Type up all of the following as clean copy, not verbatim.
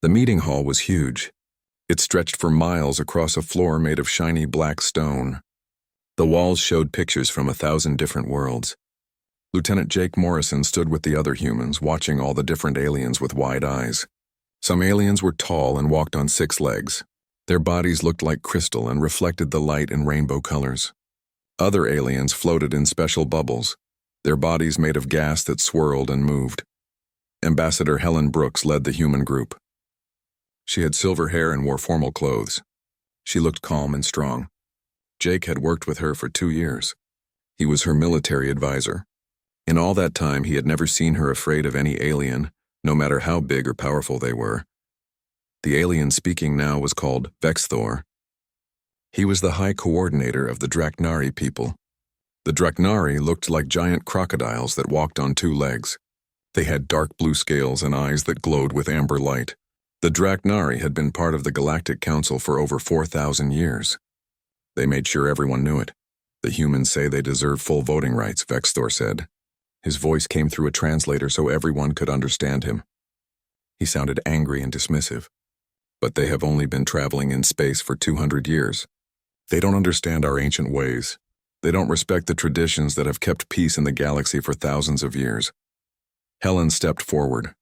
The meeting hall was huge. It stretched for miles across a floor made of shiny black stone. The walls showed pictures from 1,000 different worlds. Lieutenant Jake Morrison stood with the other humans, watching all the different aliens with wide eyes. Some aliens were tall and walked on 6 legs. Their bodies looked like crystal and reflected the light in rainbow colors. Other aliens floated in special bubbles, their bodies made of gas that swirled and moved. Ambassador Helen Brooks led the human group. She had silver hair and wore formal clothes. She looked calm and strong. Jake had worked with her for 2 years. He was her military advisor. In all that time, he had never seen her afraid of any alien, no matter how big or powerful they were. The alien speaking now was called Vexthor. He was the high coordinator of the Draknari people. The Draknari looked like giant crocodiles that walked on 2 legs. They had dark blue scales and eyes that glowed with amber light. The Draknari had been part of the Galactic Council for over 4,000 years. They made sure everyone knew it. The humans say they deserve full voting rights, Vexthor said. His voice came through a translator so everyone could understand him. He sounded angry and dismissive. But they have only been traveling in space for 200 years. They don't understand our ancient ways. They don't respect the traditions that have kept peace in the galaxy for thousands of years. Helen stepped forward.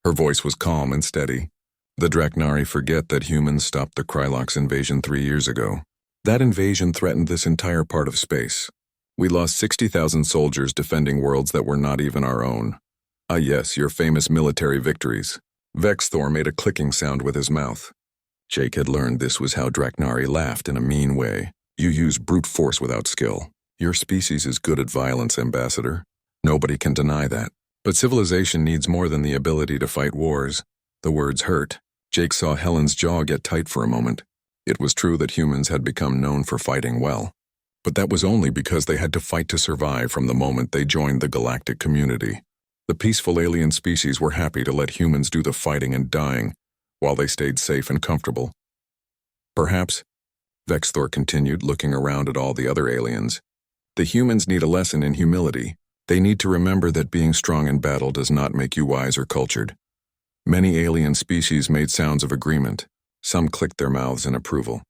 Her voice was calm and steady. The Draknari forget that humans stopped the Krylox invasion 3 years ago. That invasion threatened this entire part of space. We lost 60,000 soldiers defending worlds that were not even our own. Ah yes, your famous military victories. Vexthor made a clicking sound with his mouth. Jake had learned this was how Draknari laughed in a mean way. You use brute force without skill. Your species is good at violence, Ambassador. Nobody can deny that. But civilization needs more than the ability to fight wars. The words hurt. Jake saw Helen's jaw get tight for a moment. It was true that humans had become known for fighting well. But that was only because they had to fight to survive from the moment they joined the galactic community. The peaceful alien species were happy to let humans do the fighting and dying, while they stayed safe and comfortable. Perhaps, Vexthor continued, looking around at all the other aliens, the humans need a lesson in humility. They need to remember that being strong in battle does not make you wise or cultured. Many alien species made sounds of agreement. Some clicked their mouths in approval.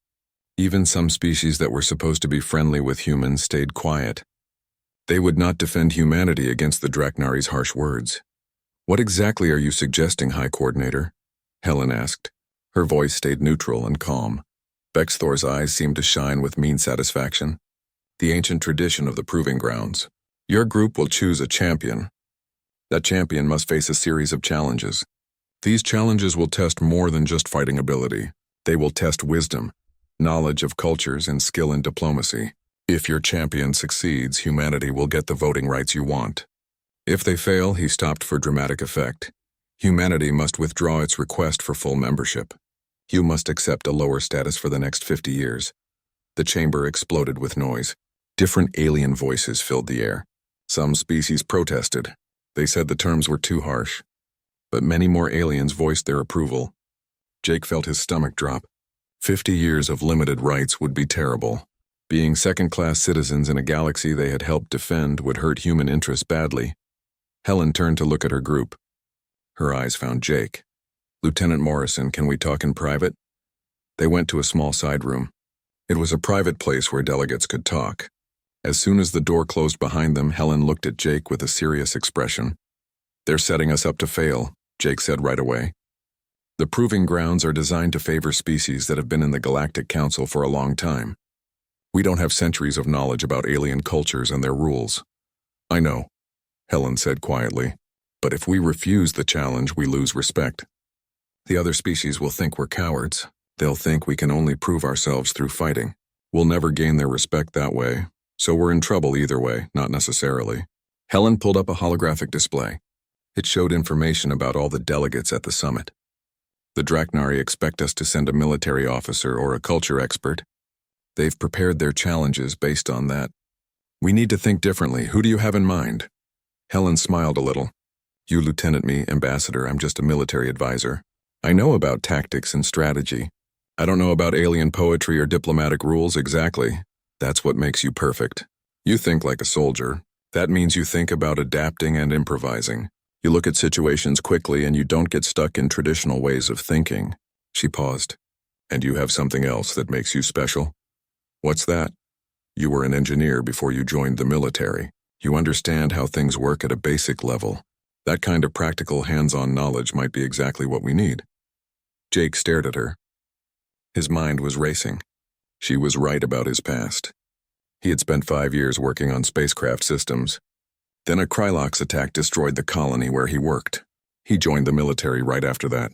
Even some species that were supposed to be friendly with humans stayed quiet. They would not defend humanity against the Draknari's harsh words. What exactly are you suggesting, High Coordinator? Helen asked. Her voice stayed neutral and calm. Vexthor's eyes seemed to shine with mean satisfaction. The ancient tradition of the proving grounds. Your group will choose a champion. That champion must face a series of challenges. These challenges will test more than just fighting ability. They will test wisdom, knowledge of cultures, and skill in diplomacy. If your champion succeeds, humanity will get the voting rights you want. If they fail, he stopped for dramatic effect. Humanity must withdraw its request for full membership. You must accept a lower status for the next 50 years. The chamber exploded with noise. Different alien voices filled the air. Some species protested. They said the terms were too harsh. But many more aliens voiced their approval. Jake felt his stomach drop. 50 years of limited rights would be terrible. Being second-class citizens in a galaxy they had helped defend would hurt human interests badly. Helen turned to look at her group. Her eyes found Jake. Lieutenant Morrison, can we talk in private? They went to a small side room. It was a private place where delegates could talk. As soon as the door closed behind them, Helen looked at Jake with a serious expression. They're setting us up to fail, Jake said right away. The proving grounds are designed to favor species that have been in the Galactic Council for a long time. We don't have centuries of knowledge about alien cultures and their rules. I know, Helen said quietly, but if we refuse the challenge, we lose respect. The other species will think we're cowards. They'll think we can only prove ourselves through fighting. We'll never gain their respect that way, so we're in trouble either way, not necessarily. Helen pulled up a holographic display. It showed information about all the delegates at the summit. The Draknari expect us to send a military officer or a culture expert. They've prepared their challenges based on that. We need to think differently. Who do you have in mind? Helen smiled a little. You lieutenant me, ambassador, I'm just a military advisor. I know about tactics and strategy. I don't know about alien poetry or diplomatic rules exactly. That's what makes you perfect. You think like a soldier. That means you think about adapting and improvising. You look at situations quickly and you don't get stuck in traditional ways of thinking. She paused. And you have something else that makes you special? What's that? You were an engineer before you joined the military. You understand how things work at a basic level. That kind of practical hands-on knowledge might be exactly what we need. Jake stared at her. His mind was racing. She was right about his past. He had spent 5 years working on spacecraft systems. Then a Krylox attack destroyed the colony where he worked. He joined the military right after that.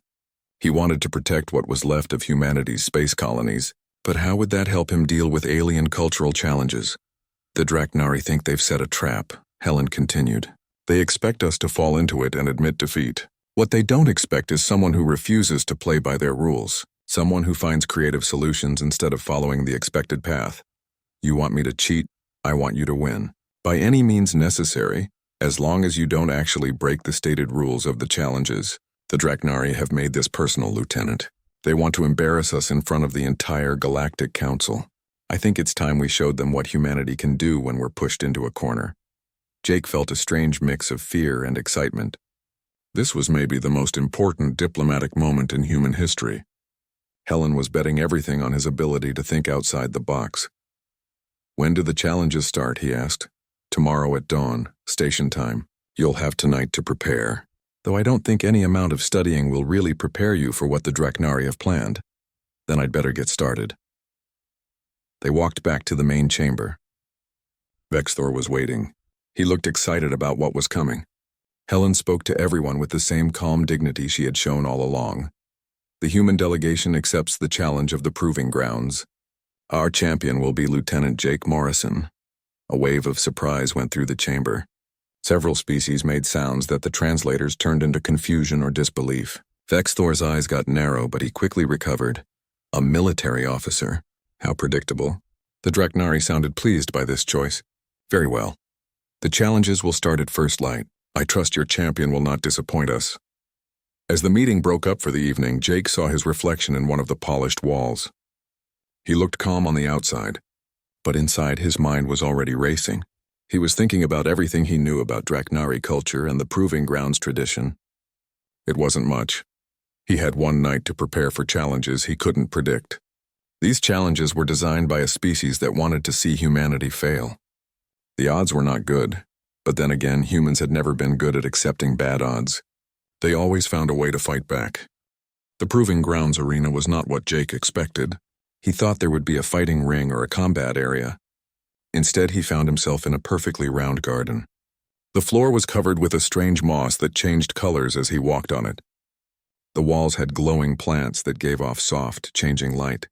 He wanted to protect what was left of humanity's space colonies, but how would that help him deal with alien cultural challenges? The Draknari think they've set a trap, Helen continued. They expect us to fall into it and admit defeat. What they don't expect is someone who refuses to play by their rules, someone who finds creative solutions instead of following the expected path. You want me to cheat, I want you to win. By any means necessary, as long as you don't actually break the stated rules of the challenges. The Draknari have made this personal, Lieutenant. They want to embarrass us in front of the entire Galactic Council. I think it's time we showed them what humanity can do when we're pushed into a corner. Jake felt a strange mix of fear and excitement. This was maybe the most important diplomatic moment in human history. Helen was betting everything on his ability to think outside the box. When do the challenges start, he asked. Tomorrow at dawn, station time. You'll have tonight to prepare. Though I don't think any amount of studying will really prepare you for what the Draknari have planned. Then I'd better get started. They walked back to the main chamber. Vexthor was waiting. He looked excited about what was coming. Helen spoke to everyone with the same calm dignity she had shown all along. The human delegation accepts the challenge of the proving grounds. Our champion will be Lieutenant Jake Morrison. A wave of surprise went through the chamber. Several species made sounds that the translators turned into confusion or disbelief. Vexthor's eyes got narrow, but he quickly recovered. A military officer. How predictable. The Draknari sounded pleased by this choice. Very well. The challenges will start at first light. I trust your champion will not disappoint us. As the meeting broke up for the evening, Jake saw his reflection in one of the polished walls. He looked calm on the outside, but inside his mind was already racing. He was thinking about everything he knew about Draknari culture and the proving grounds tradition. It wasn't much. He had one night to prepare for challenges he couldn't predict. These challenges were designed by a species that wanted to see humanity fail. The odds were not good, but then again, humans had never been good at accepting bad odds. They always found a way to fight back. The proving grounds arena was not what Jake expected. He thought there would be a fighting ring or a combat area. Instead, he found himself in a perfectly round garden. The floor was covered with a strange moss that changed colors as he walked on it. The walls had glowing plants that gave off soft, changing light.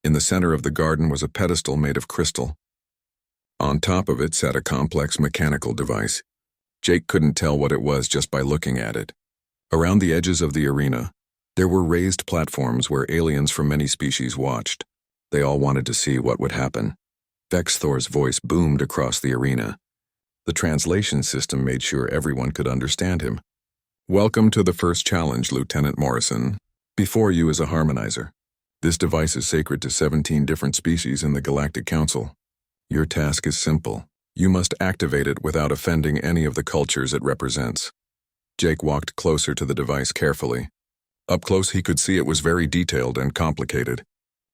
In the center of the garden was a pedestal made of crystal. On top of it sat a complex mechanical device. Jake couldn't tell what it was just by looking at it. Around the edges of the arena, there were raised platforms where aliens from many species watched. They all wanted to see what would happen. Vexthor's voice boomed across the arena. The translation system made sure everyone could understand him. Welcome to the first challenge, Lieutenant Morrison. Before you is a harmonizer. This device is sacred to 17 different species in the Galactic Council. Your task is simple. You must activate it without offending any of the cultures it represents. Jake walked closer to the device carefully. Up close, he could see it was very detailed and complicated.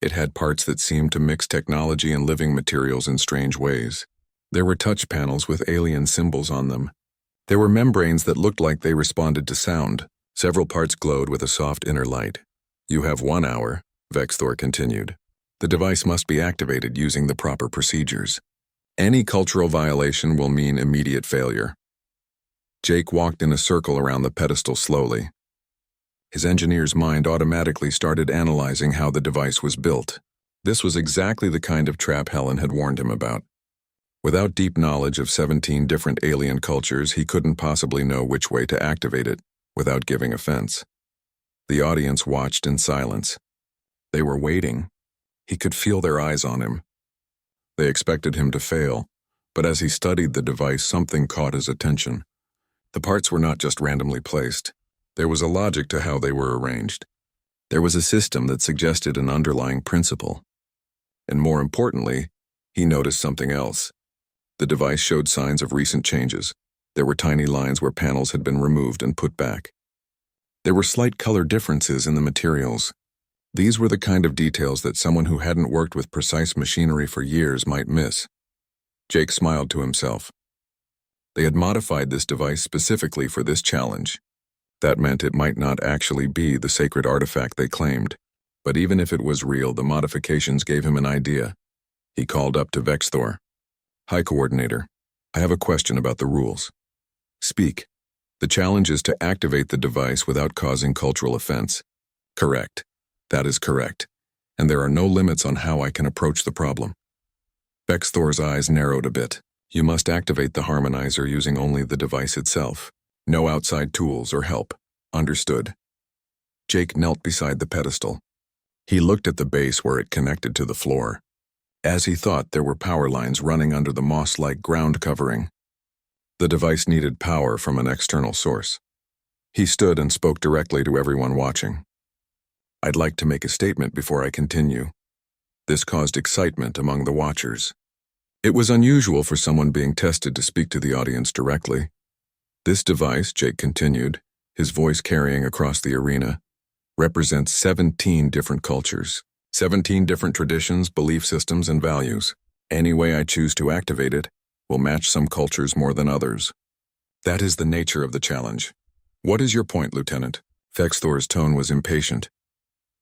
It had parts that seemed to mix technology and living materials in strange ways. There were touch panels with alien symbols on them. There were membranes that looked like they responded to sound. Several parts glowed with a soft inner light. You have 1 hour, Vexthor continued. The device must be activated using the proper procedures. Any cultural violation will mean immediate failure. Jake walked in a circle around the pedestal slowly. His engineer's mind automatically started analyzing how the device was built. This was exactly the kind of trap Helen had warned him about. Without deep knowledge of 17 different alien cultures, he couldn't possibly know which way to activate it without giving offense. The audience watched in silence. They were waiting. He could feel their eyes on him. They expected him to fail, but as he studied the device, something caught his attention. The parts were not just randomly placed. There was a logic to how they were arranged. There was a system that suggested an underlying principle. And more importantly, he noticed something else. The device showed signs of recent changes. There were tiny lines where panels had been removed and put back. There were slight color differences in the materials. These were the kind of details that someone who hadn't worked with precise machinery for years might miss. Jake smiled to himself. They had modified this device specifically for this challenge. That meant it might not actually be the sacred artifact they claimed. But even if it was real, the modifications gave him an idea. He called up to Vexthor. "Hi, Coordinator. I have a question about the rules." "Speak." "The challenge is to activate the device without causing cultural offense." "Correct. That is correct. And there are no limits on how I can approach the problem." Vexthor's eyes narrowed a bit. "You must activate the harmonizer using only the device itself. No outside tools or help. Understood?" Jake knelt beside the pedestal. He looked at the base where it connected to the floor. As he thought, there were power lines running under the moss-like ground covering. The device needed power from an external source. He stood and spoke directly to everyone watching. "I'd like to make a statement before I continue." This caused excitement among the watchers. It was unusual for someone being tested to speak to the audience directly. "This device," Jake continued, his voice carrying across the arena, "represents 17 different cultures, 17 different traditions, belief systems, and values. Any way I choose to activate it will match some cultures more than others. That is the nature of the challenge." "What is your point, Lieutenant?" Vexthor's tone was impatient.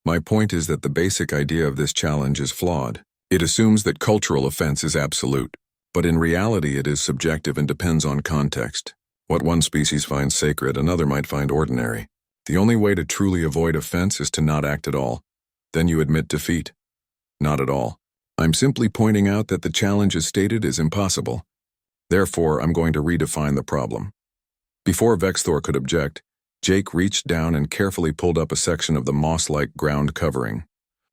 "My point is that the basic idea of this challenge is flawed. It assumes that cultural offense is absolute, but in reality it is subjective and depends on context. What one species finds sacred, another might find ordinary. The only way to truly avoid offense is to not act at all. Then you admit defeat." "Not at all. I'm simply pointing out that the challenge as stated is impossible. Therefore, I'm going to redefine the problem." Before Vexthor could object, Jake reached down and carefully pulled up a section of the moss-like ground covering.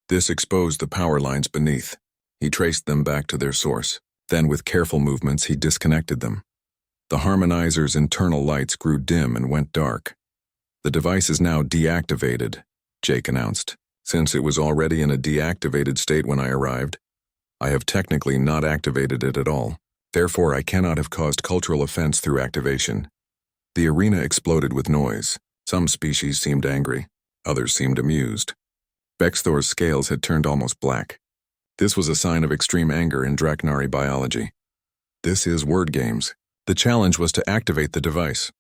This exposed the power lines beneath. He traced them back to their source. Then, with careful movements, he disconnected them. The harmonizer's internal lights grew dim and went dark. "The device is now deactivated," Jake announced. "Since it was already in a deactivated state when I arrived, I have technically not activated it at all. Therefore, I cannot have caused cultural offense through activation." The arena exploded with noise. Some species seemed angry. Others seemed amused. Vexthor's scales had turned almost black. This was a sign of extreme anger in Draknari biology. "This is word games. The challenge was to activate the device."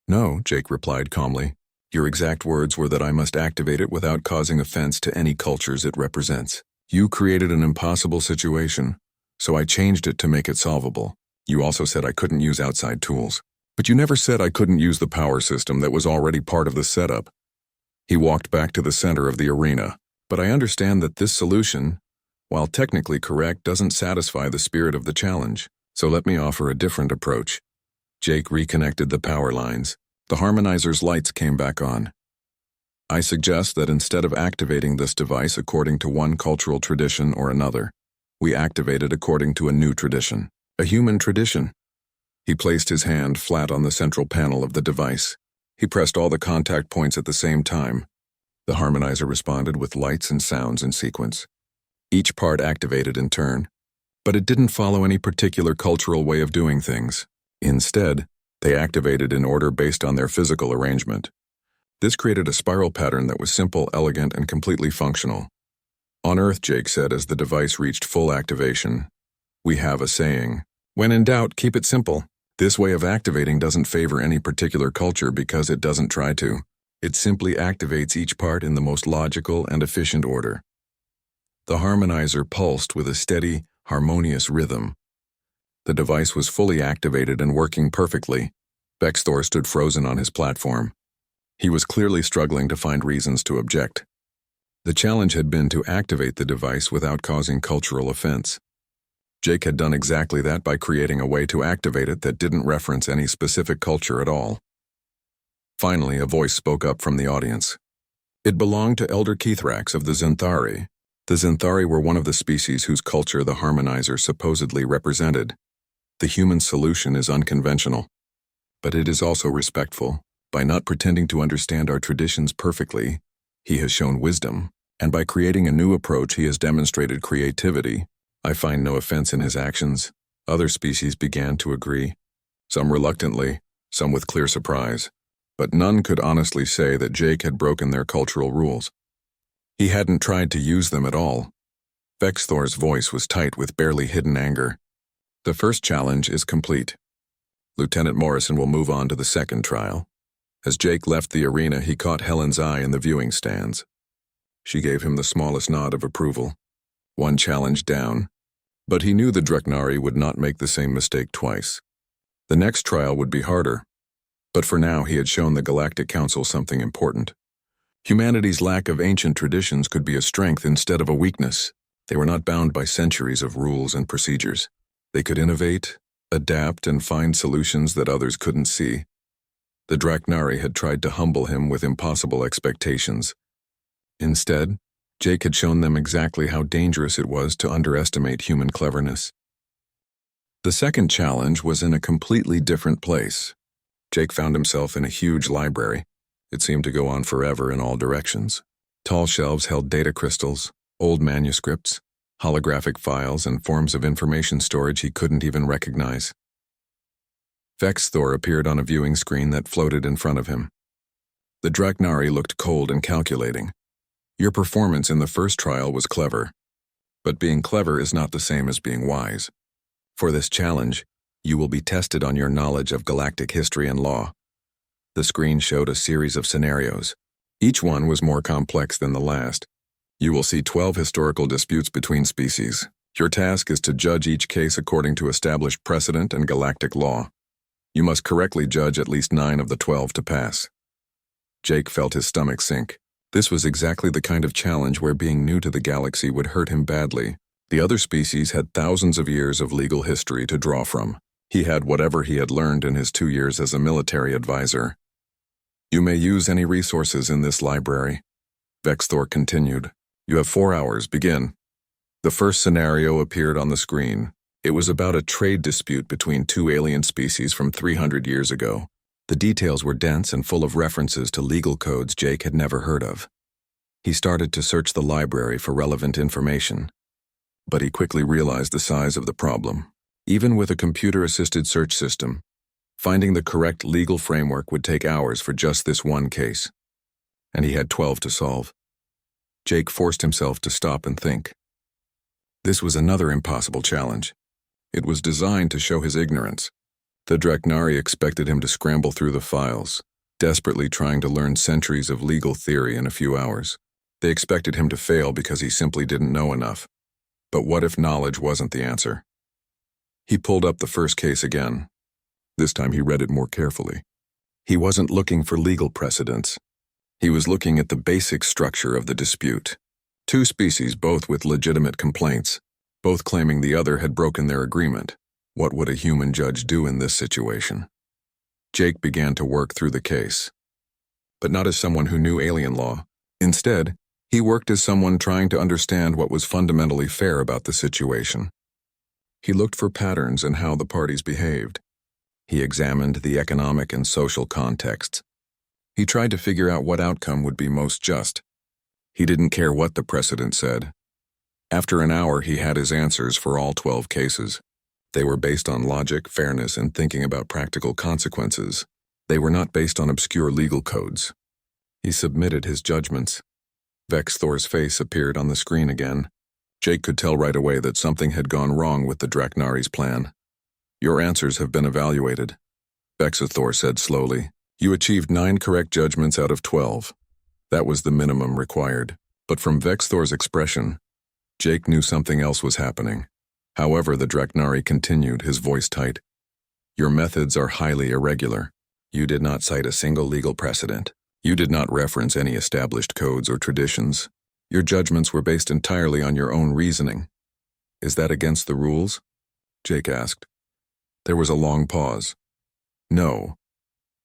"No," Jake replied calmly. "Your exact words were that I must activate it without causing offense to any cultures it represents. You created an impossible situation, so I changed it to make it solvable. You also said I couldn't use outside tools. But you never said I couldn't use the power system that was already part of the setup." He walked back to the center of the arena. "But I understand that this solution, while technically correct, doesn't satisfy the spirit of the challenge. So let me offer a different approach." Jake reconnected the power lines. The harmonizer's lights came back on. "I suggest that instead of activating this device according to one cultural tradition or another, we activate it according to a new tradition, a human tradition." He placed his hand flat on the central panel of the device. He pressed all the contact points at the same time. The harmonizer responded with lights and sounds in sequence. Each part activated in turn, but it didn't follow any particular cultural way of doing things. Instead, they activated in order based on their physical arrangement. This created a spiral pattern that was simple, elegant, and completely functional. "On Earth," Jake said as the device reached full activation, "we have a saying, when in doubt, keep it simple. This way of activating doesn't favor any particular culture because it doesn't try to. It simply activates each part in the most logical and efficient order." The harmonizer pulsed with a steady, harmonious rhythm. The device was fully activated and working perfectly. Vexthor stood frozen on his platform. He was clearly struggling to find reasons to object. The challenge had been to activate the device without causing cultural offense. Jake had done exactly that by creating a way to activate it that didn't reference any specific culture at all. Finally, a voice spoke up from the audience. It belonged to Elder Keithrax of the Zinthari. The Zinthari were one of the species whose culture the harmonizer supposedly represented. The human solution is unconventional, but it is also respectful. By not pretending to understand our traditions perfectly, he has shown wisdom, and by creating a new approach he has demonstrated creativity. I find no offense in his actions. Other species began to agree. some reluctantly, some with clear surprise, but none could honestly say that Jake had broken their cultural rules. He hadn't tried to use them at all. Vexthor's voice was tight with barely hidden anger. The first challenge is complete. Lieutenant Morrison will move on to the second trial. As Jake left the arena, he caught Helen's eye in the viewing stands. She gave him the smallest nod of approval. One challenge down, but he knew the Dreknari would not make the same mistake twice. The next trial would be harder, but for now he had shown the Galactic Council something important. Humanity's lack of ancient traditions could be a strength instead of a weakness. They were not bound by centuries of rules and procedures. They could innovate, adapt, and find solutions that others couldn't see. The Dreknari had tried to humble him with impossible expectations. Instead, Jake had shown them exactly how dangerous it was to underestimate human cleverness. The second challenge was in a completely different place. Jake found himself in a huge library. It seemed to go on forever in all directions. Tall shelves held data crystals, old manuscripts, holographic files, and forms of information storage he couldn't even recognize. Vexthor appeared on a viewing screen that floated in front of him. The Dreknari looked cold and calculating. Your performance in the first trial was clever, but being clever is not the same as being wise. For this challenge, you will be tested on your knowledge of galactic history and law. The screen showed a series of scenarios. Each one was more complex than the last. You will see 12 historical disputes between species. Your task is to judge each case according to established precedent and galactic law. You must correctly judge at least 9 of the 12 to pass. Jake felt his stomach sink. This was exactly the kind of challenge where being new to the galaxy would hurt him badly. The other species had thousands of years of legal history to draw from. He had whatever he had learned in his 2 years as a military advisor. You may use any resources in this library. Vexthor continued. You have 4 hours. Begin. The first scenario appeared on the screen. It was about a trade dispute between 2 alien species from 300 years ago. The details were dense and full of references to legal codes Jake had never heard of. He started to search the library for relevant information, but he quickly realized the size of the problem. Even with a computer-assisted search system, finding the correct legal framework would take hours for just this one case, and he had 12 to solve. Jake forced himself to stop and think. This was another impossible challenge. It was designed to show his ignorance. The Dreknari expected him to scramble through the files, desperately trying to learn centuries of legal theory in a few hours. They expected him to fail because he simply didn't know enough. But what if knowledge wasn't the answer? He pulled up the first case again. This time he read it more carefully. He wasn't looking for legal precedents. He was looking at the basic structure of the dispute. 2 species, both with legitimate complaints, both claiming the other had broken their agreement. What would a human judge do in this situation? Jake began to work through the case, but not as someone who knew alien law. Instead, he worked as someone trying to understand what was fundamentally fair about the situation. He looked for patterns in how the parties behaved. He examined the economic and social contexts. He tried to figure out what outcome would be most just. He didn't care what the precedent said. After an hour, he had his answers for all 12 cases. They were based on logic, fairness, and thinking about practical consequences. They were not based on obscure legal codes. He submitted his judgments. Vexthor's face appeared on the screen again. Jake could tell right away that something had gone wrong with the Dreknari's plan. Your answers have been evaluated, Vexthor said slowly. You achieved 9 correct judgments out of 12. That was the minimum required. But from Vexthor's expression, Jake knew something else was happening. However, the Dreknari continued, his voice tight. Your methods are highly irregular. You did not cite a single legal precedent. You did not reference any established codes or traditions. Your judgments were based entirely on your own reasoning. Is that against the rules? Jake asked. There was a long pause. No.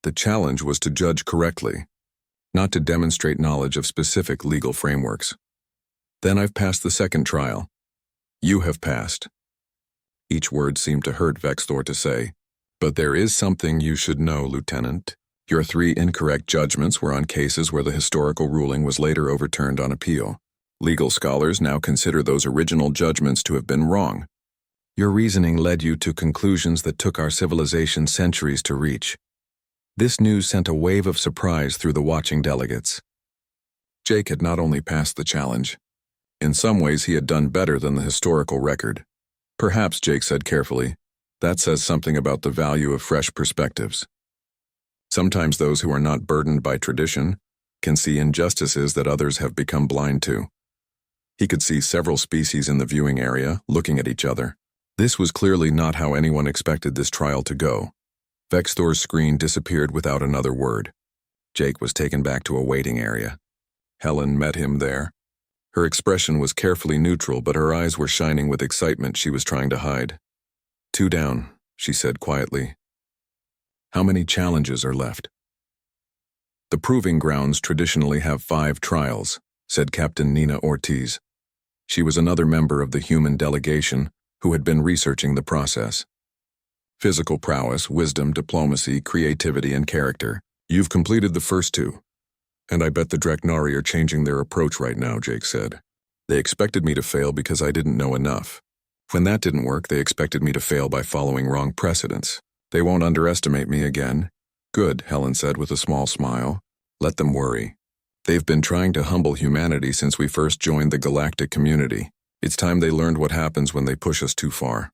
The challenge was to judge correctly, not to demonstrate knowledge of specific legal frameworks. Then I've passed the second trial. You have passed. Each word seemed to hurt Vexthor to say. But there is something you should know, Lieutenant. Your 3 incorrect judgments were on cases where the historical ruling was later overturned on appeal. Legal scholars now consider those original judgments to have been wrong. Your reasoning led you to conclusions that took our civilization centuries to reach. This news sent a wave of surprise through the watching delegates. Jake had not only passed the challenge. In some ways he had done better than the historical record. Perhaps, Jake said carefully, that says something about the value of fresh perspectives. Sometimes those who are not burdened by tradition can see injustices that others have become blind to. He could see several species in the viewing area, looking at each other. This was clearly not how anyone expected this trial to go. Vexthor's screen disappeared without another word. Jake was taken back to a waiting area. Helen met him there. Her expression was carefully neutral, but her eyes were shining with excitement she was trying to hide. 2 down, she said quietly. How many challenges are left? The proving grounds traditionally have 5 trials, said Captain Nina Ortiz. She was another member of the human delegation who had been researching the process. Physical prowess, wisdom, diplomacy, creativity, and character. You've completed the first 2. And I bet the Draknari are changing their approach right now, Jake said. They expected me to fail because I didn't know enough. When that didn't work, they expected me to fail by following wrong precedents. They won't underestimate me again. Good, Helen said with a small smile. Let them worry. They've been trying to humble humanity since we first joined the galactic community. It's time they learned what happens when they push us too far.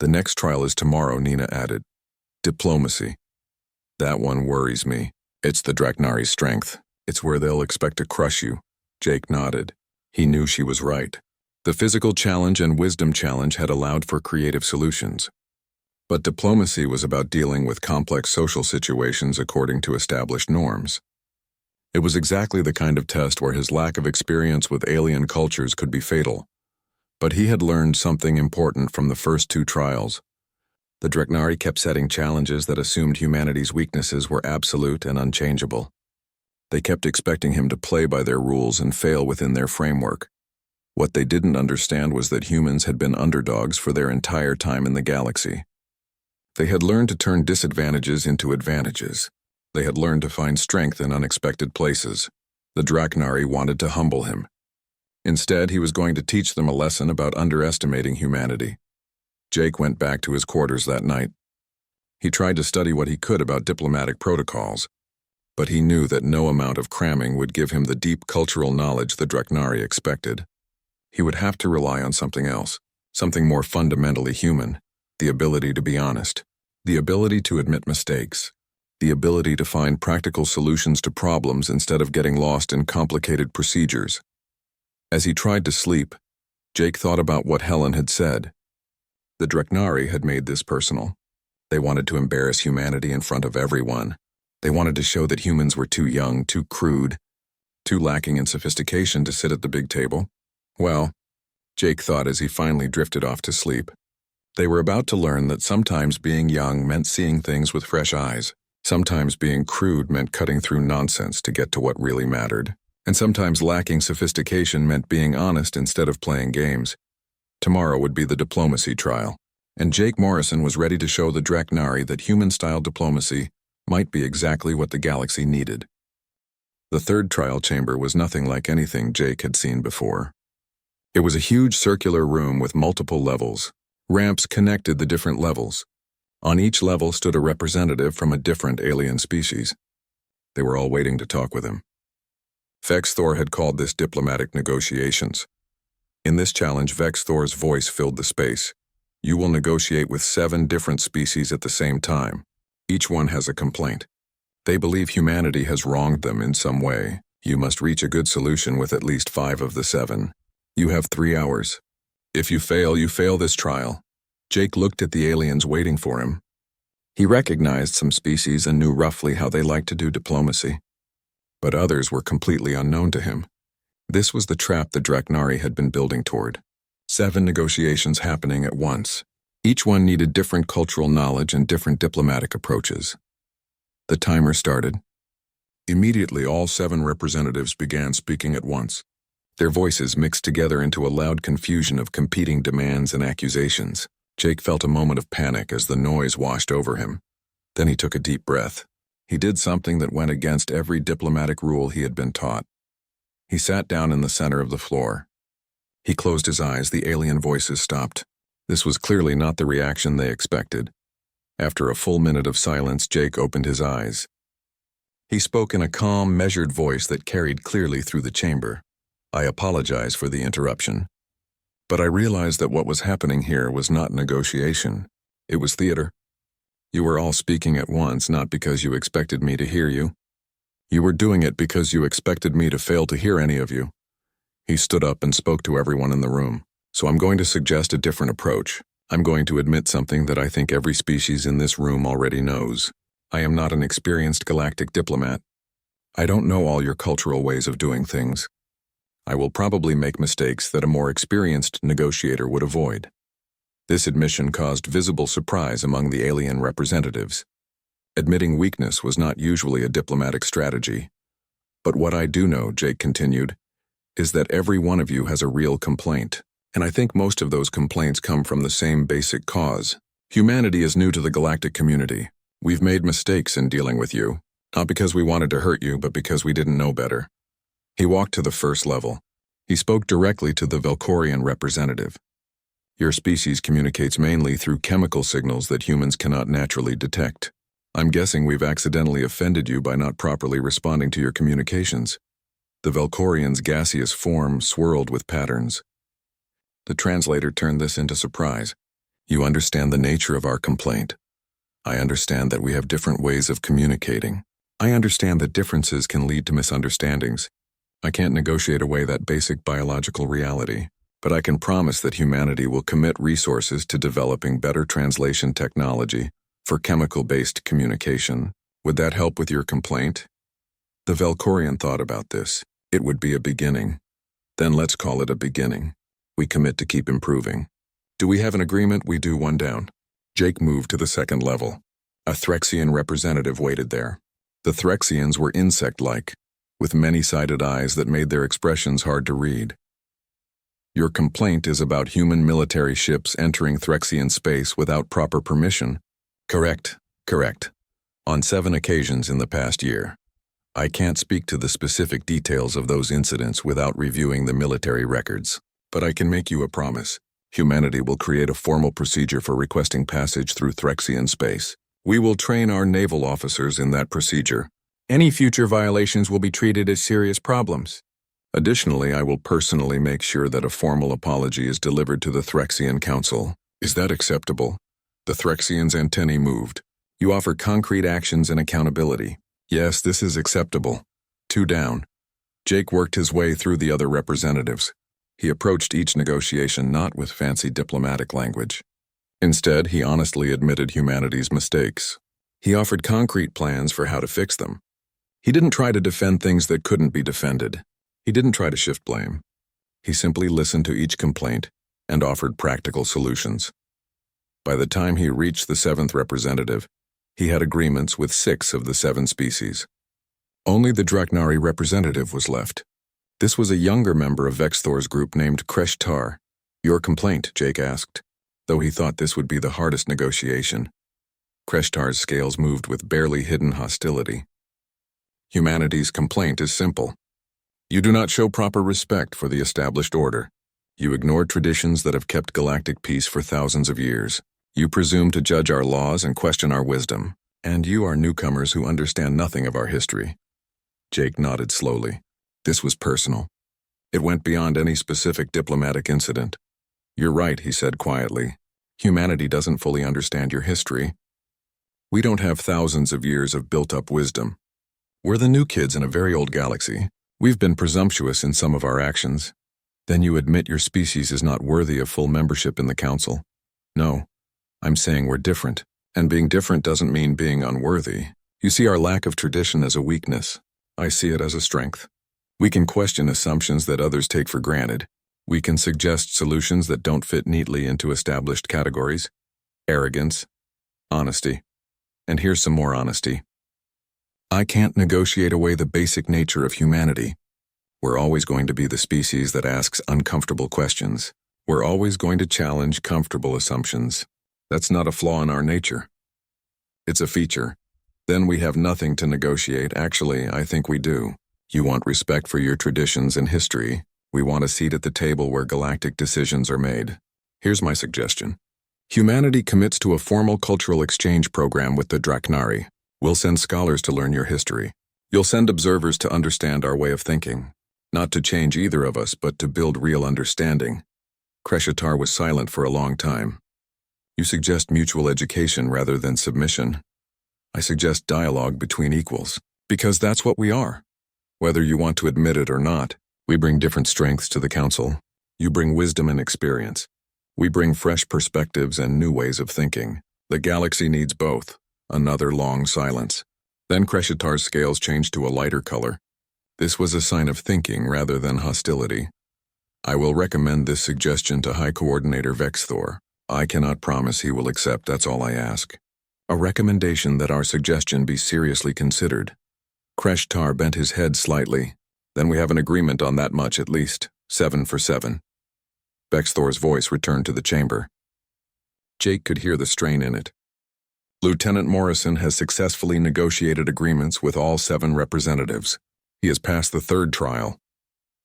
The next trial is tomorrow, Nina added. Diplomacy. That one worries me. It's the Draknari's strength. It's where they'll expect to crush you. Jake nodded. He knew she was right. The physical challenge and wisdom challenge had allowed for creative solutions. But diplomacy was about dealing with complex social situations according to established norms. It was exactly the kind of test where his lack of experience with alien cultures could be fatal. But he had learned something important from the first 2 trials. The Draknari kept setting challenges that assumed humanity's weaknesses were absolute and unchangeable. They kept expecting him to play by their rules and fail within their framework. What they didn't understand was that humans had been underdogs for their entire time in the galaxy. They had learned to turn disadvantages into advantages. They had learned to find strength in unexpected places. The Draknari wanted to humble him. Instead, he was going to teach them a lesson about underestimating humanity. Jake went back to his quarters that night. He tried to study what he could about diplomatic protocols, but he knew that no amount of cramming would give him the deep cultural knowledge the Draknari expected. He would have to rely on something else, something more fundamentally human, the ability to be honest, the ability to admit mistakes, the ability to find practical solutions to problems instead of getting lost in complicated procedures. As he tried to sleep, Jake thought about what Helen had said. The Draknari had made this personal. They wanted to embarrass humanity in front of everyone. They wanted to show that humans were too young, too crude, too lacking in sophistication to sit at the big table. Well, Jake thought as he finally drifted off to sleep, they were about to learn that sometimes being young meant seeing things with fresh eyes. Sometimes being crude meant cutting through nonsense to get to what really mattered. And sometimes lacking sophistication meant being honest instead of playing games. Tomorrow would be the diplomacy trial, and Jake Morrison was ready to show the Draknari that human-style diplomacy might be exactly what the galaxy needed. The 3rd trial chamber was nothing like anything Jake had seen before. It was a huge circular room with multiple levels. Ramps connected the different levels. On each level stood a representative from a different alien species. They were all waiting to talk with him. Vexthor had called this diplomatic negotiations. In this challenge, Vexthor's voice filled the space. You will negotiate with 7 different species at the same time. Each one has a complaint. They believe humanity has wronged them in some way. You must reach a good solution with at least 5 of the 7. You have 3 hours. If you fail this trial. Jake looked at the aliens waiting for him. He recognized some species and knew roughly how they liked to do diplomacy. But others were completely unknown to him. This was the trap the Draknari had been building toward. 7 negotiations happening at once. Each one needed different cultural knowledge and different diplomatic approaches. The timer started. Immediately, all 7 representatives began speaking at once. Their voices mixed together into a loud confusion of competing demands and accusations. Jake felt a moment of panic as the noise washed over him. Then he took a deep breath. He did something that went against every diplomatic rule he had been taught. He sat down in the center of the floor. He closed his eyes. The alien voices stopped. This was clearly not the reaction they expected. After a full minute of silence, Jake opened his eyes. He spoke in a calm, measured voice that carried clearly through the chamber. I apologize for the interruption. But I realized that what was happening here was not negotiation. It was theater. You were all speaking at once, not because you expected me to hear you. You were doing it because you expected me to fail to hear any of you. He stood up and spoke to everyone in the room. So I'm going to suggest a different approach. I'm going to admit something that I think every species in this room already knows. I am not an experienced galactic diplomat. I don't know all your cultural ways of doing things. I will probably make mistakes that a more experienced negotiator would avoid. This admission caused visible surprise among the alien representatives. Admitting weakness was not usually a diplomatic strategy. But what I do know, Jake continued, is that every one of you has a real complaint. And I think most of those complaints come from the same basic cause. Humanity is new to the galactic community. We've made mistakes in dealing with you, not because we wanted to hurt you, but because we didn't know better. He walked to the first level. He spoke directly to the Valkorian representative. Your species communicates mainly through chemical signals that humans cannot naturally detect. I'm guessing we've accidentally offended you by not properly responding to your communications. The Valkorian's gaseous form swirled with patterns. The translator turned this into surprise. You understand the nature of our complaint. I understand that we have different ways of communicating. I understand that differences can lead to misunderstandings. I can't negotiate away that basic biological reality, but I can promise that humanity will commit resources to developing better translation technology for chemical-based communication. Would that help with your complaint? The Valkorian thought about this. It would be a beginning. Then let's call it a beginning. We commit to keep improving. Do we have an agreement? We do one down. Jake moved to the second level. A Threxian representative waited there. The Threxians were insect-like, with many-sided eyes that made their expressions hard to read. Your complaint is about human military ships entering Threxian space without proper permission. Correct. On 7 occasions in the past year. I can't speak to the specific details of those incidents without reviewing the military records. But I can make you a promise. Humanity will create a formal procedure for requesting passage through Threxian space. We will train our naval officers in that procedure. Any future violations will be treated as serious problems. Additionally, I will personally make sure that a formal apology is delivered to the Threxian Council. Is that acceptable? The Threxian's antennae moved. You offer concrete actions and accountability. Yes, this is acceptable. 2 down. Jake worked his way through the other representatives. He approached each negotiation not with fancy diplomatic language. Instead, he honestly admitted humanity's mistakes. He offered concrete plans for how to fix them. He didn't try to defend things that couldn't be defended. He didn't try to shift blame. He simply listened to each complaint and offered practical solutions. By the time he reached the 7th representative, he had agreements with 6 of the 7 species. Only the Draknari representative was left. This was a younger member of Vexthor's group named Kreshtar. Your complaint, Jake asked, though he thought this would be the hardest negotiation. Kreshtar's scales moved with barely hidden hostility. Humanity's complaint is simple. You do not show proper respect for the established order. You ignore traditions that have kept galactic peace for thousands of years. You presume to judge our laws and question our wisdom. And you are newcomers who understand nothing of our history. Jake nodded slowly. This was personal. It went beyond any specific diplomatic incident. You're right, he said quietly. Humanity doesn't fully understand your history. We don't have thousands of years of built-up wisdom. We're the new kids in a very old galaxy. We've been presumptuous in some of our actions. Then you admit your species is not worthy of full membership in the Council. No, I'm saying we're different. And being different doesn't mean being unworthy. You see our lack of tradition as a weakness. I see it as a strength. We can question assumptions that others take for granted. We can suggest solutions that don't fit neatly into established categories. Arrogance, honesty. And here's some more honesty. I can't negotiate away the basic nature of humanity. We're always going to be the species that asks uncomfortable questions. We're always going to challenge comfortable assumptions. That's not a flaw in our nature. It's a feature. Then we have nothing to negotiate. Actually, I think we do. You want respect for your traditions and history. We want a seat at the table where galactic decisions are made. Here's my suggestion. Humanity commits to a formal cultural exchange program with the Draknari. We'll send scholars to learn your history. You'll send observers to understand our way of thinking. Not to change either of us, but to build real understanding. Kreshatar was silent for a long time. You suggest mutual education rather than submission. I suggest dialogue between equals, because that's what we are. Whether you want to admit it or not, we bring different strengths to the council. You bring wisdom and experience. We bring fresh perspectives and new ways of thinking. The galaxy needs both. Another long silence. Then Kreshatar's scales changed to a lighter color. This was a sign of thinking rather than hostility. I will recommend this suggestion to High Coordinator Vexthor. I cannot promise he will accept, that's all I ask. A recommendation that our suggestion be seriously considered. Kreshatar bent his head slightly. Then we have an agreement on that much at least. 7 for 7. Vexthor's voice returned to the chamber. Jake could hear the strain in it. Lieutenant Morrison has successfully negotiated agreements with all 7 representatives. He has passed the 3rd trial.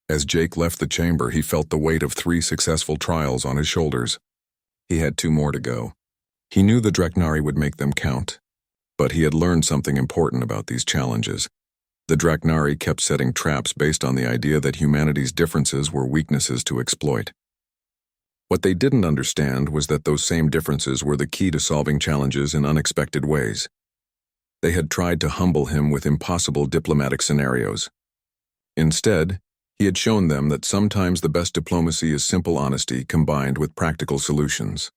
As Jake left the chamber, he felt the weight of 3 successful trials on his shoulders. He had 2 more to go. He knew the Draknari would make them count, but he had learned something important about these challenges. The Draknari kept setting traps based on the idea that humanity's differences were weaknesses to exploit. What they didn't understand was that those same differences were the key to solving challenges in unexpected ways. They had tried to humble him with impossible diplomatic scenarios. Instead, he had shown them that sometimes the best diplomacy is simple honesty combined with practical solutions.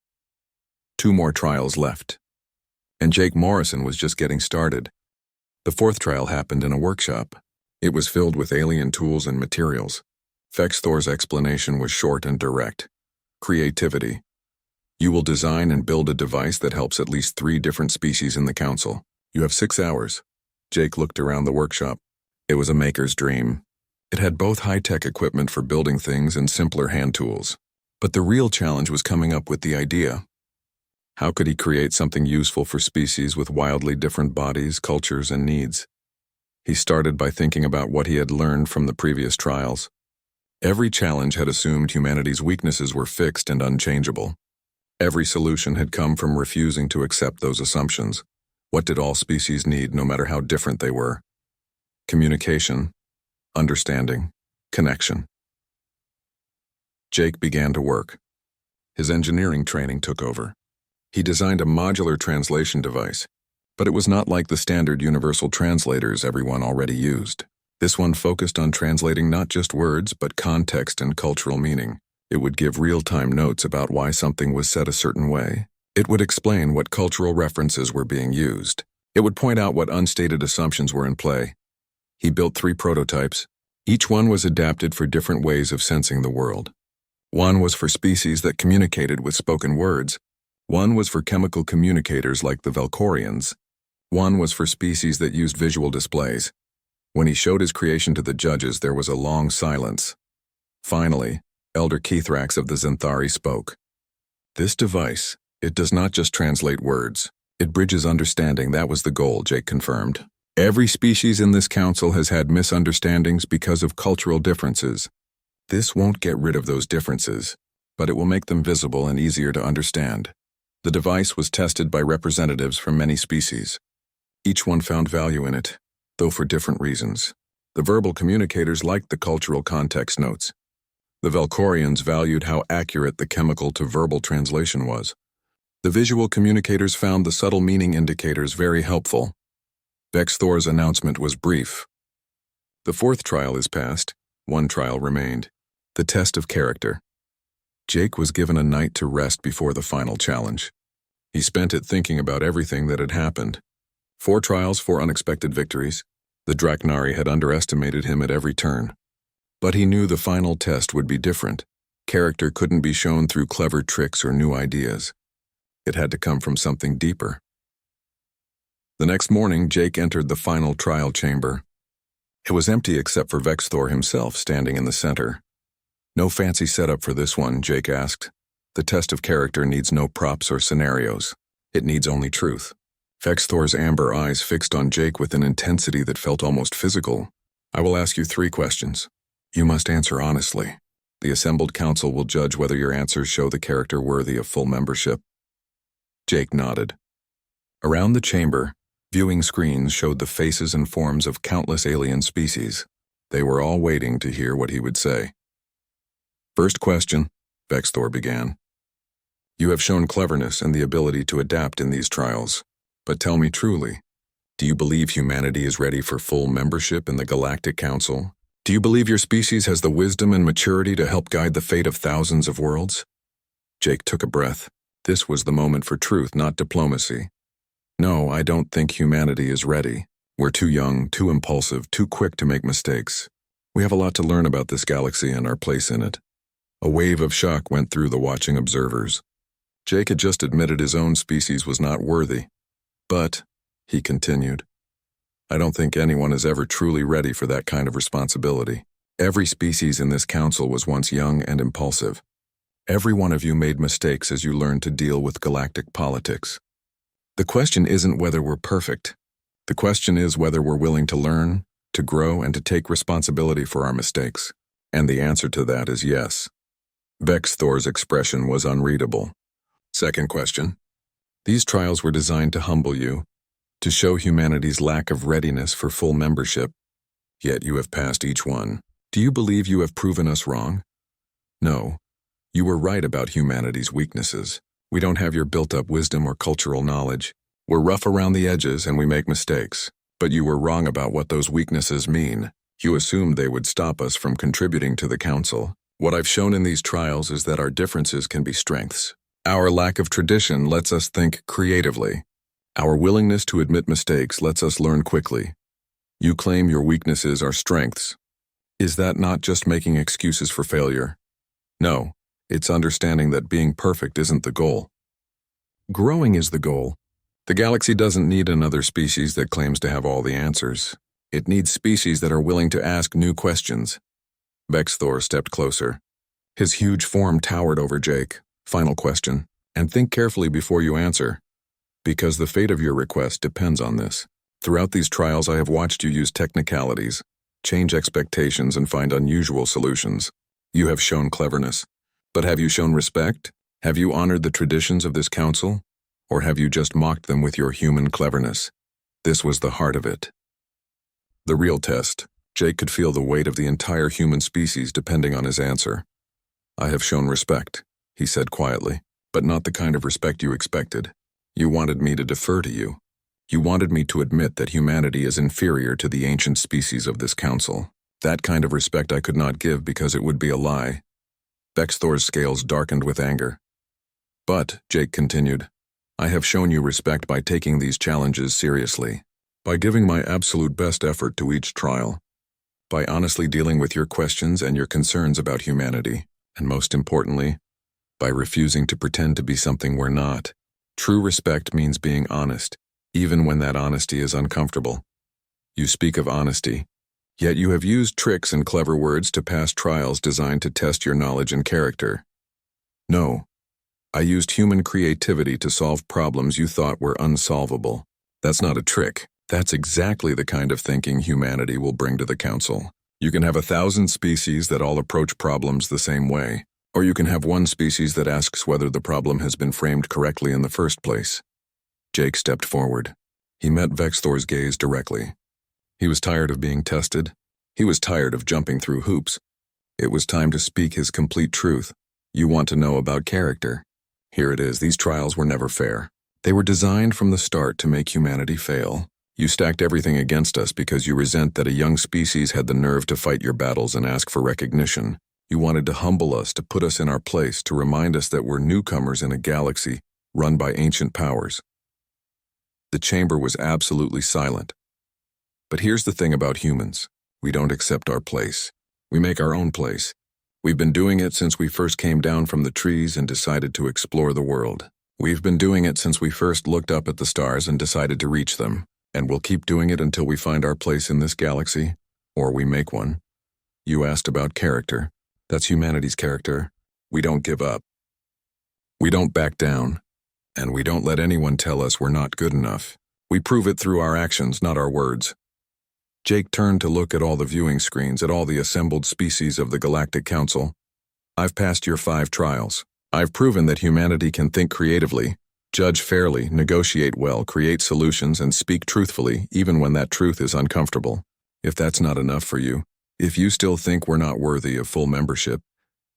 2 more trials left. And Jake Morrison was just getting started. The 4th trial happened in a workshop. It was filled with alien tools and materials. Vexthor's explanation was short and direct. Creativity. You will design and build a device that helps at least 3 different species in the council. You have 6 hours. Jake looked around the workshop. It was a maker's dream. It had both high-tech equipment for building things and simpler hand tools. But the real challenge was coming up with the idea. How could he create something useful for species with wildly different bodies, cultures, and needs? He started by thinking about what he had learned from the previous trials. Every challenge had assumed humanity's weaknesses were fixed and unchangeable. Every solution had come from refusing to accept those assumptions. What did all species need, no matter how different they were? Communication, understanding, connection. Jake began to work. His engineering training took over. He designed a modular translation device, but it was not like the standard universal translators everyone already used. This one focused on translating not just words, but context and cultural meaning. It would give real-time notes about why something was said a certain way. It would explain what cultural references were being used. It would point out what unstated assumptions were in play. He built 3 prototypes. Each one was adapted for different ways of sensing the world. One was for species that communicated with spoken words. One was for chemical communicators like the Valkorians. One was for species that used visual displays. When he showed his creation to the judges, there was a long silence. Finally, Elder Kethrax of the Zenthari spoke. This device, it does not just translate words. It bridges understanding. That was the goal, Jake confirmed. Every species in this council has had misunderstandings because of cultural differences. This won't get rid of those differences, but it will make them visible and easier to understand. The device was tested by representatives from many species. Each one found value in it, though for different reasons. The verbal communicators liked the cultural context notes. The Valkorians valued how accurate the chemical to verbal translation was. The visual communicators found the subtle meaning indicators very helpful. Vexthor's announcement was brief. The 4th trial is passed. 1 trial remained. The test of character. Jake was given a night to rest before the final challenge. He spent it thinking about everything that had happened. 4 trials, 4 unexpected victories. The Draknari had underestimated him at every turn. But he knew the final test would be different. Character couldn't be shown through clever tricks or new ideas. It had to come from something deeper. The next morning, Jake entered the final trial chamber. It was empty except for Vexthor himself standing in the center. No fancy setup for this one, Jake asked. The test of character needs no props or scenarios. It needs only truth. Vexthor's amber eyes fixed on Jake with an intensity that felt almost physical. I will ask you 3 questions. You must answer honestly. The assembled council will judge whether your answers show the character worthy of full membership. Jake nodded. Around the chamber, viewing screens showed the faces and forms of countless alien species. They were all waiting to hear what he would say. First question, Vexthor began. You have shown cleverness and the ability to adapt in these trials. But tell me truly, do you believe humanity is ready for full membership in the Galactic Council? Do you believe your species has the wisdom and maturity to help guide the fate of thousands of worlds? Jake took a breath. This was the moment for truth, not diplomacy. No, I don't think humanity is ready. We're too young, too impulsive, too quick to make mistakes. We have a lot to learn about this galaxy and our place in it. A wave of shock went through the watching observers. Jake had just admitted his own species was not worthy. But, he continued, I don't think anyone is ever truly ready for that kind of responsibility. Every species in this council was once young and impulsive. Every one of you made mistakes as you learned to deal with galactic politics. The question isn't whether we're perfect. The question is whether we're willing to learn, to grow, and to take responsibility for our mistakes. And the answer to that is yes. Vexthor's expression was unreadable. Second question. These trials were designed to humble you, to show humanity's lack of readiness for full membership. Yet you have passed each one. Do you believe you have proven us wrong? No. You were right about humanity's weaknesses. We don't have your built-up wisdom or cultural knowledge. We're rough around the edges and we make mistakes. But you were wrong about what those weaknesses mean. You assumed they would stop us from contributing to the council. What I've shown in these trials is that our differences can be strengths. Our lack of tradition lets us think creatively. Our willingness to admit mistakes lets us learn quickly. You claim your weaknesses are strengths. Is that not just making excuses for failure? No, it's understanding that being perfect isn't the goal. Growing is the goal. The galaxy doesn't need another species that claims to have all the answers. It needs species that are willing to ask new questions. Vexthor stepped closer. His huge form towered over Jake. Final question, and think carefully before you answer, because the fate of your request depends on this. Throughout these trials, I have watched you use technicalities, change expectations, and find unusual solutions. You have shown cleverness. But have you shown respect? Have you honored the traditions of this council? Or have you just mocked them with your human cleverness? This was the heart of it. The real test. Jake could feel the weight of the entire human species depending on his answer. I have shown respect, he said quietly, but not the kind of respect you expected. You wanted me to defer to you. You wanted me to admit that humanity is inferior to the ancient species of this council. That kind of respect I could not give because it would be a lie. Vexthor's scales darkened with anger. But, Jake continued, I have shown you respect by taking these challenges seriously, by giving my absolute best effort to each trial, by honestly dealing with your questions and your concerns about humanity, and most importantly, by refusing to pretend to be something we're not. True respect means being honest, even when that honesty is uncomfortable. You speak of honesty, yet you have used tricks and clever words to pass trials designed to test your knowledge and character. No, I used human creativity to solve problems you thought were unsolvable. That's not a trick. That's exactly the kind of thinking humanity will bring to the council. You can have 1,000 species that all approach problems the same way. Or you can have one species that asks whether the problem has been framed correctly in the first place. Jake stepped forward. He met Vexthor's gaze directly. He was tired of being tested. He was tired of jumping through hoops. It was time to speak his complete truth. You want to know about character. Here it is. These trials were never fair. They were designed from the start to make humanity fail. You stacked everything against us because you resent that a young species had the nerve to fight your battles and ask for recognition. You wanted to humble us, to put us in our place, to remind us that we're newcomers in a galaxy run by ancient powers. The chamber was absolutely silent. But here's the thing about humans. We don't accept our place. We make our own place. We've been doing it since we first came down from the trees and decided to explore the world. We've been doing it since we first looked up at the stars and decided to reach them. And we'll keep doing it until we find our place in this galaxy, or we make one. You asked about character. That's humanity's character. We don't give up. We don't back down. And we don't let anyone tell us we're not good enough. We prove it through our actions, not our words. Jake turned to look at all the viewing screens, at all the assembled species of the Galactic Council. I've passed your 5 trials. I've proven that humanity can think creatively, judge fairly, negotiate well, create solutions, and speak truthfully, even when that truth is uncomfortable. If that's not enough for you, if you still think we're not worthy of full membership,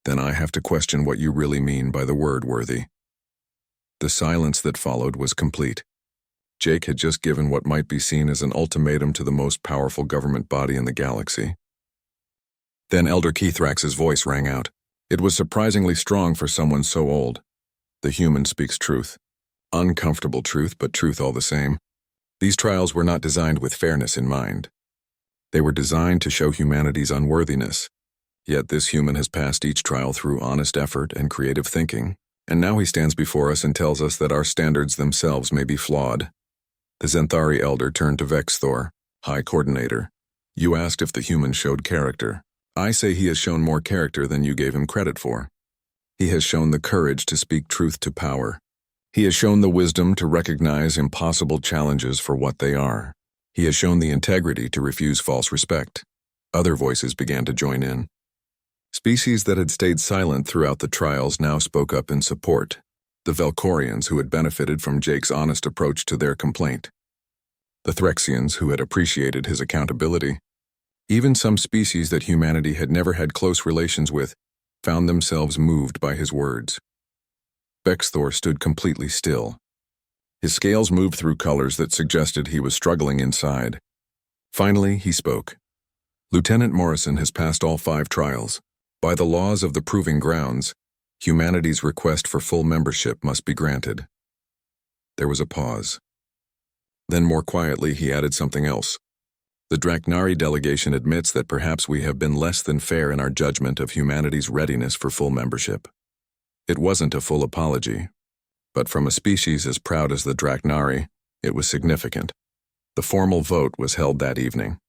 then I have to question what you really mean by the word worthy. The silence that followed was complete. Jake had just given what might be seen as an ultimatum to the most powerful government body in the galaxy. Then Elder Keithrax's voice rang out. It was surprisingly strong for someone so old. The human speaks truth. Uncomfortable truth, but truth all the same. These trials were not designed with fairness in mind. They were designed to show humanity's unworthiness. Yet this human has passed each trial through honest effort and creative thinking, and now he stands before us and tells us that our standards themselves may be flawed. The Zenthari elder turned to Vexthor, High Coordinator. You asked if the human showed character. I say he has shown more character than you gave him credit for. He has shown the courage to speak truth to power. He has shown the wisdom to recognize impossible challenges for what they are. He has shown the integrity to refuse false respect. Other voices began to join in. Species that had stayed silent throughout the trials now spoke up in support. The Velcorians, who had benefited from Jake's honest approach to their complaint. The Threxians, who had appreciated his accountability. Even some species that humanity had never had close relations with found themselves moved by his words. Vexthor stood completely still. His scales moved through colors that suggested he was struggling inside. Finally, he spoke. Lieutenant Morrison has passed all 5 trials. By the laws of the Proving Grounds, humanity's request for full membership must be granted. There was a pause. Then more quietly he added something else. The Draknari delegation admits that perhaps we have been less than fair in our judgment of humanity's readiness for full membership. It wasn't a full apology, but from a species as proud as the Draknari, it was significant. The formal vote was held that evening.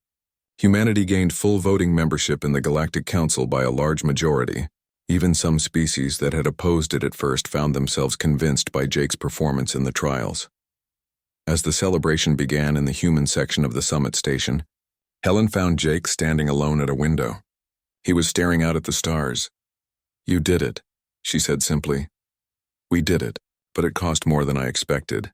Humanity gained full voting membership in the Galactic Council by a large majority. Even some species that had opposed it at first found themselves convinced by Jake's performance in the trials. As the celebration began in the human section of the summit station, Helen found Jake standing alone at a window. He was staring out at the stars. "You did it," she said simply. "We did it, but it cost more than I expected."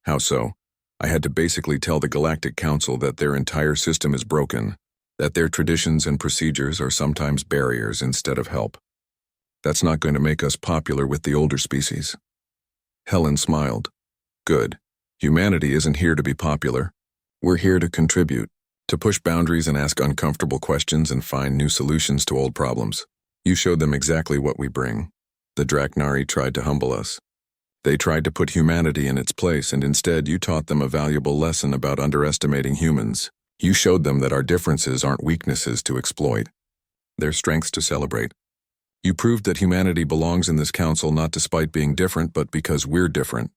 "How so?" "I had to basically tell the Galactic Council that their entire system is broken, that their traditions and procedures are sometimes barriers instead of help. That's not going to make us popular with the older species." Helen smiled. "Good. Humanity isn't here to be popular. We're here to contribute, to push boundaries and ask uncomfortable questions and find new solutions to old problems. You showed them exactly what we bring." The Draknari tried to humble us. They tried to put humanity in its place, and instead you taught them a valuable lesson about underestimating humans. You showed them that our differences aren't weaknesses to exploit. They're strengths to celebrate. You proved that humanity belongs in this council not despite being different, but because we're different.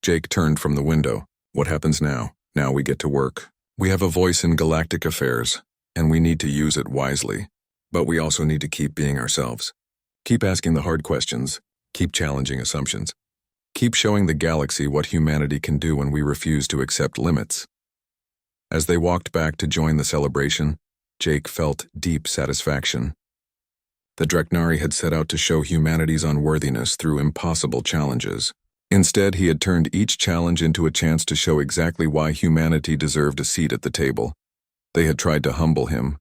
Jake turned from the window. "What happens now? Now we get to work. We have a voice in galactic affairs, and we need to use it wisely. But we also need to keep being ourselves. Keep asking the hard questions. Keep challenging assumptions. Keep showing the galaxy what humanity can do when we refuse to accept limits." As they walked back to join the celebration, Jake felt deep satisfaction. The Draknari had set out to show humanity's unworthiness through impossible challenges. Instead, he had turned each challenge into a chance to show exactly why humanity deserved a seat at the table. They had tried to humble him.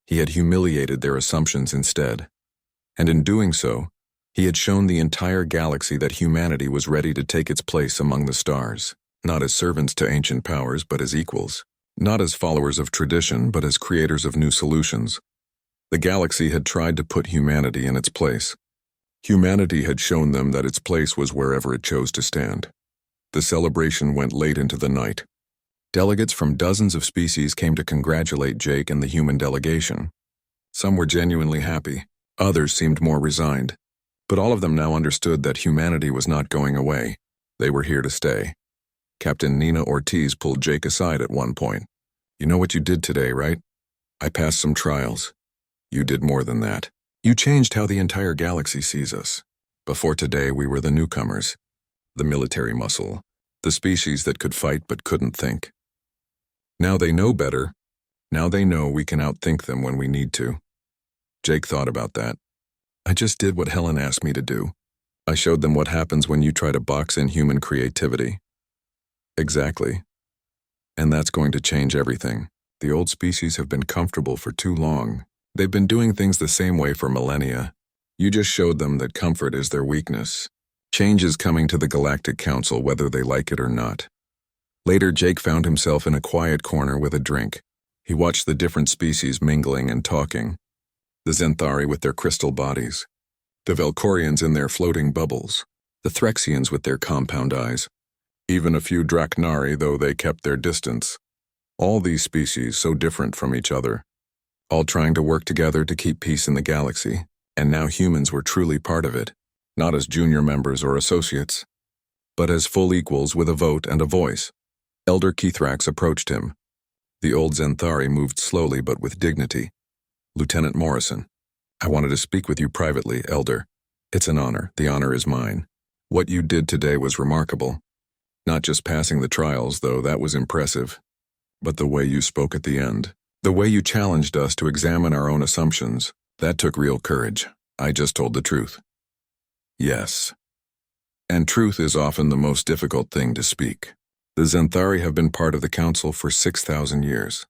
He had humiliated their assumptions instead. And in doing so, he had shown the entire galaxy that humanity was ready to take its place among the stars, not as servants to ancient powers, but as equals. Not as followers of tradition, but as creators of new solutions. The galaxy had tried to put humanity in its place. Humanity had shown them that its place was wherever it chose to stand. The celebration went late into the night. Delegates from dozens of species came to congratulate Jake and the human delegation. Some were genuinely happy. Others seemed more resigned. But all of them now understood that humanity was not going away. They were here to stay. Captain Nina Ortiz pulled Jake aside at one point. "You know what you did today, right? I passed some trials. You did more than that. You changed how the entire galaxy sees us. Before today, we were the newcomers, the military muscle, the species that could fight but couldn't think. Now they know better. Now they know we can outthink them when we need to." Jake thought about that. I just did what Helen asked me to do. I showed them what happens when you try to box in human creativity. Exactly. And that's going to change everything. The old species have been comfortable for too long. They've been doing things the same way for millennia. You just showed them that comfort is their weakness. Change is coming to the Galactic Council whether they like it or not. Later, Jake found himself in a quiet corner with a drink. He watched the different species mingling and talking. The Zenthari with their crystal bodies. The Velkorians in their floating bubbles. The Threxians with their compound eyes. Even a few Draknari, though they kept their distance. All these species so different from each other. All trying to work together to keep peace in the galaxy. And now humans were truly part of it. Not as junior members or associates, but as full equals with a vote and a voice. Elder Kithrax approached him. The old Zenthari moved slowly but with dignity. Lieutenant Morrison, I wanted to speak with you privately, Elder. It's an honor. The honor is mine. What you did today was remarkable. Not just passing the trials, though that was impressive, but the way you spoke at the end. The way you challenged us to examine our own assumptions. That took real courage. I just told the truth. Yes. And truth is often the most difficult thing to speak. The Zenthari have been part of the Council for 6,000 years.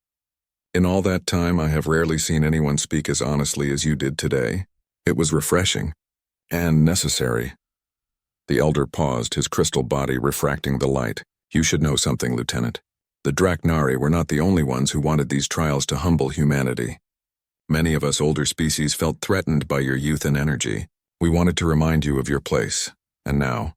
In all that time, I have rarely seen anyone speak as honestly as you did today. It was refreshing. And necessary. The Elder paused, his crystal body refracting the light. You should know something, Lieutenant. The Draknari were not the only ones who wanted these trials to humble humanity. Many of us older species felt threatened by your youth and energy. We wanted to remind you of your place. And now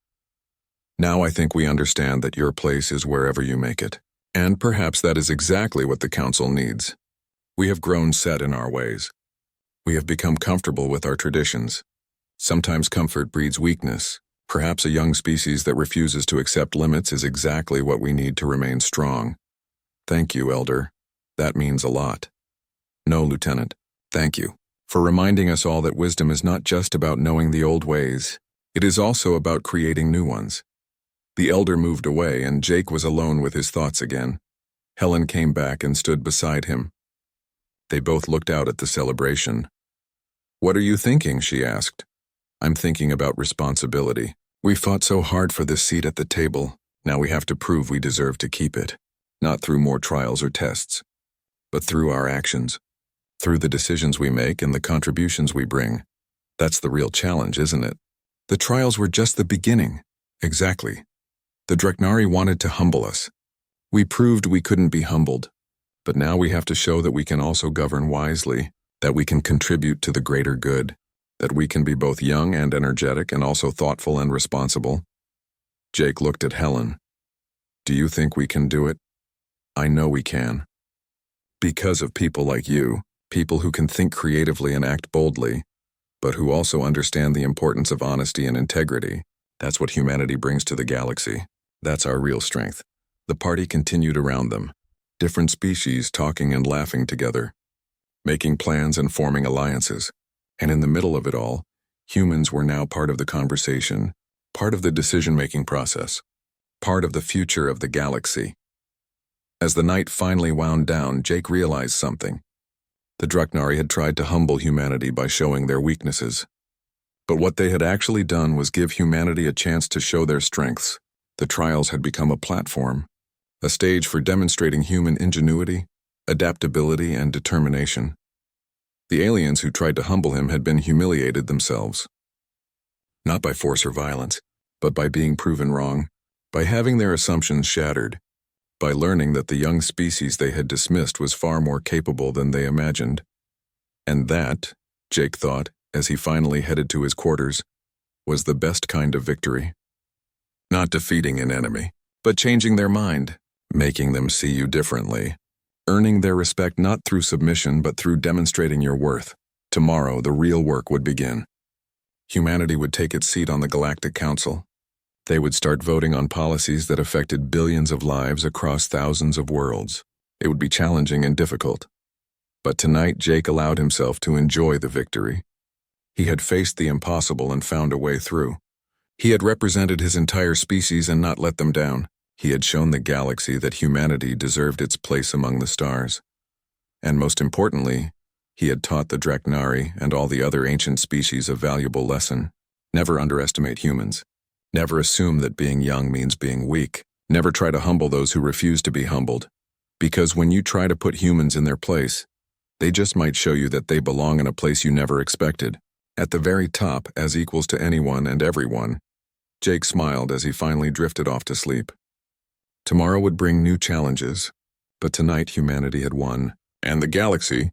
I think we understand that your place is wherever you make it. And perhaps that is exactly what the Council needs. We have grown set in our ways. We have become comfortable with our traditions. Sometimes comfort breeds weakness. Perhaps a young species that refuses to accept limits is exactly what we need to remain strong. Thank you, Elder. That means a lot. No, Lieutenant, thank you for reminding us all that wisdom is not just about knowing the old ways. It is also about creating new ones. The Elder moved away, and Jake was alone with his thoughts again. Helen came back and stood beside him. They both looked out at the celebration. What are you thinking? She asked. I'm thinking about responsibility. We fought so hard for this seat at the table. Now we have to prove we deserve to keep it. Not through more trials or tests, but through our actions. Through the decisions we make and the contributions we bring. That's the real challenge, isn't it? The trials were just the beginning. Exactly. The Draknari wanted to humble us. We proved we couldn't be humbled. But now we have to show that we can also govern wisely, that we can contribute to the greater good, that we can be both young and energetic and also thoughtful and responsible. Jake looked at Helen. Do you think we can do it? I know we can. Because of people like you, people who can think creatively and act boldly, but who also understand the importance of honesty and integrity. That's what humanity brings to the galaxy. That's our real strength. The party continued around them, different species talking and laughing together, making plans and forming alliances. And in the middle of it all, humans were now part of the conversation, part of the decision-making process, part of the future of the galaxy. As the night finally wound down, Jake realized something. The Draknari had tried to humble humanity by showing their weaknesses. But what they had actually done was give humanity a chance to show their strengths. The trials had become a platform, a stage for demonstrating human ingenuity, adaptability, and determination. The aliens who tried to humble him had been humiliated themselves. Not by force or violence, but by being proven wrong, by having their assumptions shattered, by learning that the young species they had dismissed was far more capable than they imagined. And that, Jake thought, as he finally headed to his quarters, was the best kind of victory. Not defeating an enemy, but changing their mind, making them see you differently, earning their respect not through submission but through demonstrating your worth. Tomorrow, the real work would begin. Humanity would take its seat on the Galactic Council. They would start voting on policies that affected billions of lives across thousands of worlds. It would be challenging and difficult. But tonight, Jake allowed himself to enjoy the victory. He had faced the impossible and found a way through. He had represented his entire species and not let them down. He had shown the galaxy that humanity deserved its place among the stars. And most importantly, He had taught the Draknari and all the other ancient species a valuable lesson. Never underestimate humans. Never assume that being young means being weak. Never try to humble those who refuse to be humbled. Because when you try to put humans in their place, they just might show you that they belong in a place you never expected. At the very top, as equals to anyone and everyone, Jake smiled as he finally drifted off to sleep. Tomorrow would bring new challenges, but tonight humanity had won, and the galaxy